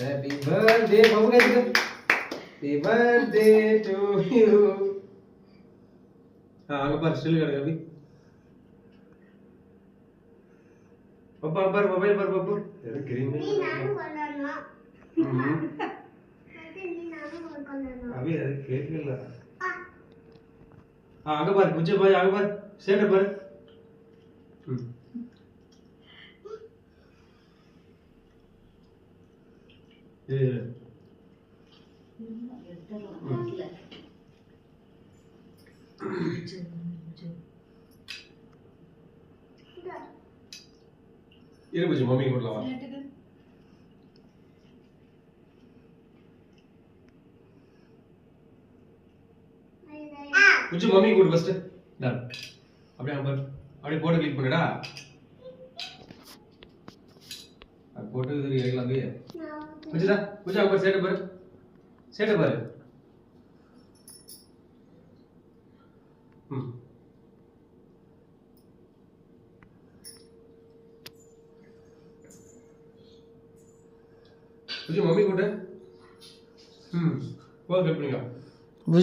Happy birthday बाबू कैसे Happy birthday to you हाँ आगे पर स्टिल करेगा अभी पापा पर मोबाइल पर पापा यार ग्रीन में अभी यार केक मिला हाँ आगे पर मुझे भाई आगे पर सेट पर ये ये मुझे मम्मी को लावा मुझे मम्मी को बस डन அப்படியே நம்பர் அப்படியே போட்டு கிளிக் பண்ணுடா அது போட்டு இது ஏகலாம் அப்படியே मुझे नंबर सेट पर मुझे मम्मी को बोल कर